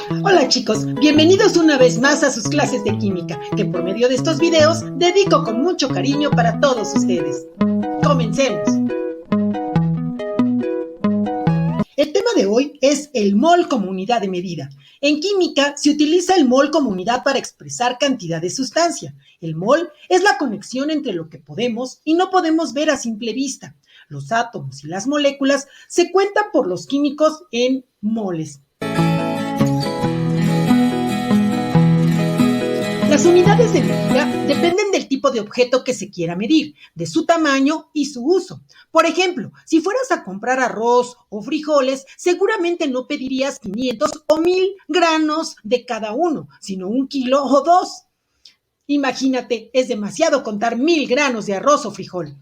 Hola chicos, bienvenidos una vez más a sus clases de química, que por medio de estos videos dedico con mucho cariño para todos ustedes. Comencemos. El tema de hoy es el mol como unidad de medida. En química se utiliza el mol como unidad para expresar cantidad de sustancia. El mol es la conexión entre lo que podemos y no podemos ver a simple vista. Los átomos y las moléculas se cuentan por los químicos en moles. Las unidades de medida dependen del tipo de objeto que se quiera medir, de su tamaño y su uso. Por ejemplo, si fueras a comprar arroz o frijoles, seguramente no pedirías 500 o 1000 granos de cada uno, sino 1 kilo o 2. Imagínate, es demasiado contar 1000 granos de arroz o frijol.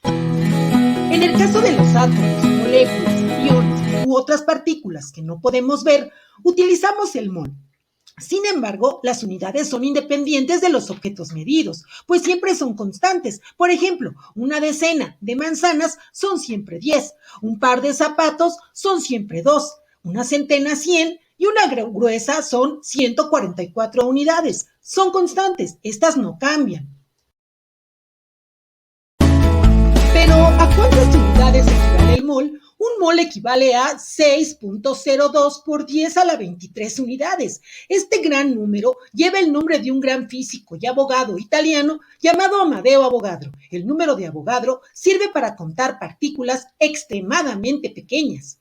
En el caso de los átomos, moléculas, iones u otras partículas que no podemos ver, utilizamos el mol. Sin embargo, las unidades son independientes de los objetos medidos, pues siempre son constantes. Por ejemplo, una decena de manzanas son siempre 10, un par de zapatos son siempre 2, una centena 100 y una gruesa son 144 unidades. Son constantes, estas no cambian. Pero, ¿a cuántas unidades equivale el mol? Un mol equivale a 6.02 por 10 a la 23 unidades. Este gran número lleva el nombre de un gran físico y abogado italiano llamado Amedeo Avogadro. El número de Avogadro sirve para contar partículas extremadamente pequeñas.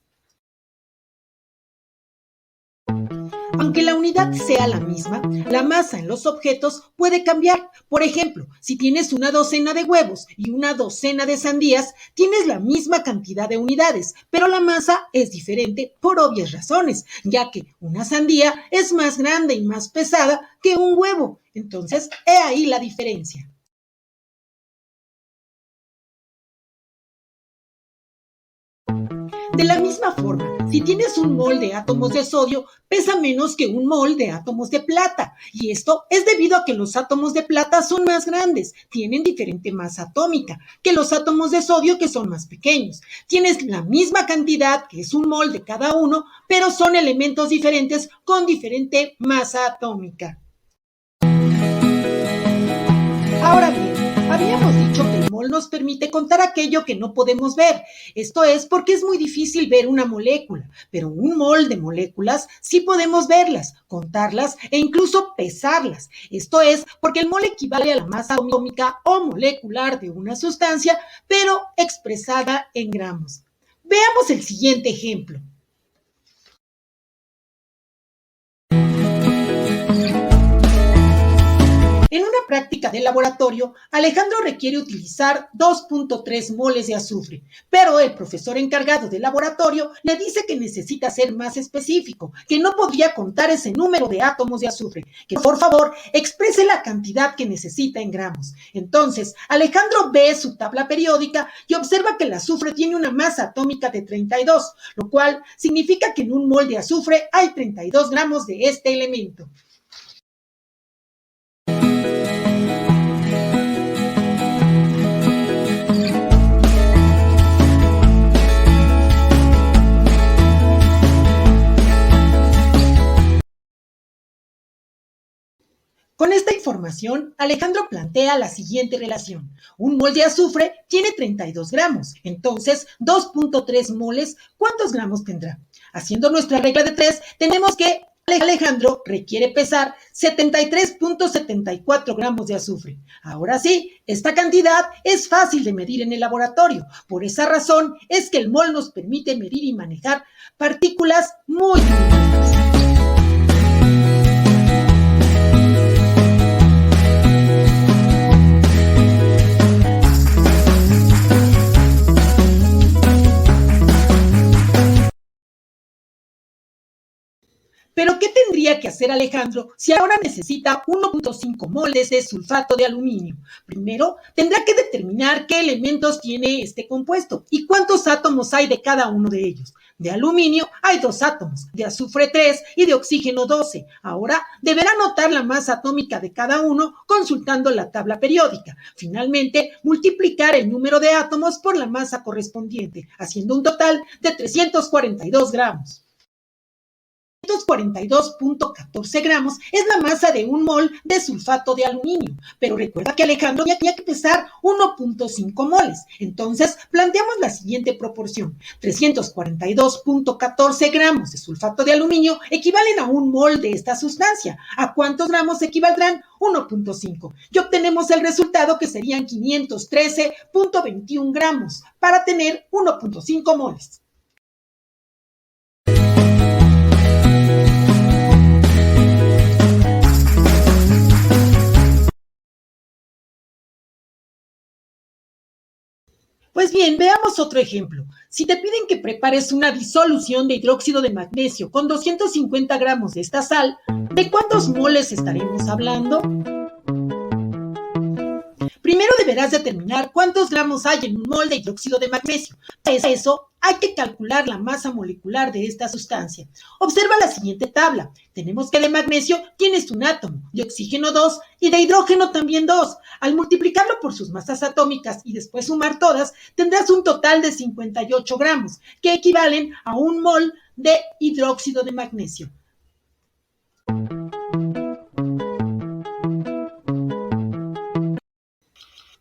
Aunque la unidad sea la misma, la masa en los objetos puede cambiar. Por ejemplo, si tienes una docena de huevos y una docena de sandías, tienes la misma cantidad de unidades, pero la masa es diferente por obvias razones, ya que una sandía es más grande y más pesada que un huevo. Entonces, he ahí la diferencia. De la misma forma, si tienes un mol de átomos de sodio, pesa menos que un mol de átomos de plata. Y esto es debido a que los átomos de plata son más grandes, tienen diferente masa atómica que los átomos de sodio, que son más pequeños. Tienes la misma cantidad, que es un mol de cada uno, pero son elementos diferentes con diferente masa atómica. Ahora bien, habíamos dicho que el mol nos permite contar aquello que no podemos ver. Esto es porque es muy difícil ver una molécula, pero un mol de moléculas sí podemos verlas, contarlas e incluso pesarlas. Esto es porque el mol equivale a la masa atómica o molecular de una sustancia, pero expresada en gramos. Veamos el siguiente ejemplo. En una práctica de laboratorio, Alejandro requiere utilizar 2.3 moles de azufre, pero el profesor encargado del laboratorio le dice que necesita ser más específico, que no podría contar ese número de átomos de azufre, que por favor exprese la cantidad que necesita en gramos. Entonces, Alejandro ve su tabla periódica y observa que el azufre tiene una masa atómica de 32, lo cual significa que en un mol de azufre hay 32 gramos de este elemento. Con esta información, Alejandro plantea la siguiente relación. Un mol de azufre tiene 32 gramos, entonces 2.3 moles, ¿cuántos gramos tendrá? Haciendo nuestra regla de 3, tenemos que Alejandro requiere pesar 73.74 gramos de azufre. Ahora sí, esta cantidad es fácil de medir en el laboratorio. Por esa razón es que el mol nos permite medir y manejar partículas muy diminutas. Pero, ¿qué tendría que hacer Alejandro si ahora necesita 1.5 moles de sulfato de aluminio? Primero, tendrá que determinar qué elementos tiene este compuesto y cuántos átomos hay de cada uno de ellos. De aluminio hay 2 átomos, de azufre 3 y de oxígeno 12. Ahora deberá anotar la masa atómica de cada uno consultando la tabla periódica. Finalmente, multiplicar el número de átomos por la masa correspondiente, haciendo un total de 342 gramos. 342.14 gramos es la masa de un mol de sulfato de aluminio, pero recuerda que Alejandro tenía que pesar 1.5 moles. Entonces, planteamos la siguiente proporción. 342.14 gramos de sulfato de aluminio equivalen a un mol de esta sustancia. ¿A cuántos gramos equivaldrán? 1.5. Y obtenemos el resultado, que serían 513.21 gramos para tener 1.5 moles. Pues bien, veamos otro ejemplo. Si te piden que prepares una disolución de hidróxido de magnesio con 250 gramos de esta sal, ¿de cuántos moles estaremos hablando? Primero deberás determinar cuántos gramos hay en un mol de hidróxido de magnesio. Para eso hay que calcular la masa molecular de esta sustancia. Observa la siguiente tabla. Tenemos que de magnesio tienes un átomo, de oxígeno 2 y de hidrógeno también 2. Al multiplicarlo por sus masas atómicas y después sumar todas, tendrás un total de 58 gramos, que equivalen a un mol de hidróxido de magnesio.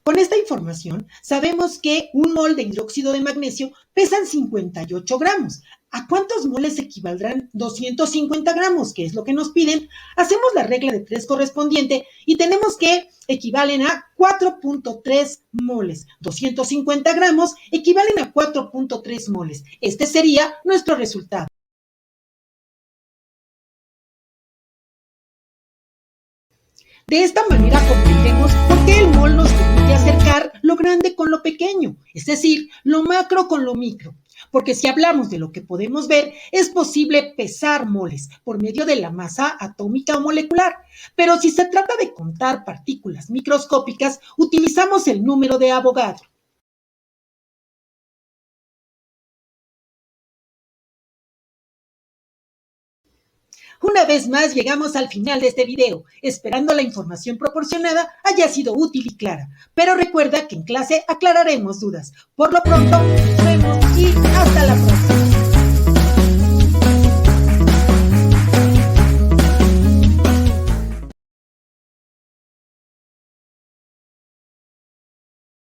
Con esta información, sabemos que un mol de hidróxido de magnesio pesan 58 gramos. ¿A cuántos moles equivaldrán 250 gramos? Que es lo que nos piden. Hacemos la regla de 3 correspondiente y tenemos que equivalen a 4.3 moles. 250 gramos equivalen a 4.3 moles. Este sería nuestro resultado. De esta manera comprendemos por qué el mol nos permite acercar lo grande con lo pequeño, es decir, lo macro con lo micro. Porque si hablamos de lo que podemos ver, es posible pesar moles por medio de la masa atómica o molecular. Pero si se trata de contar partículas microscópicas, utilizamos el número de Avogadro. Una vez más llegamos al final de este video, esperando la información proporcionada haya sido útil y clara. Pero recuerda que en clase aclararemos dudas. Por lo pronto, nos vemos y hasta la próxima.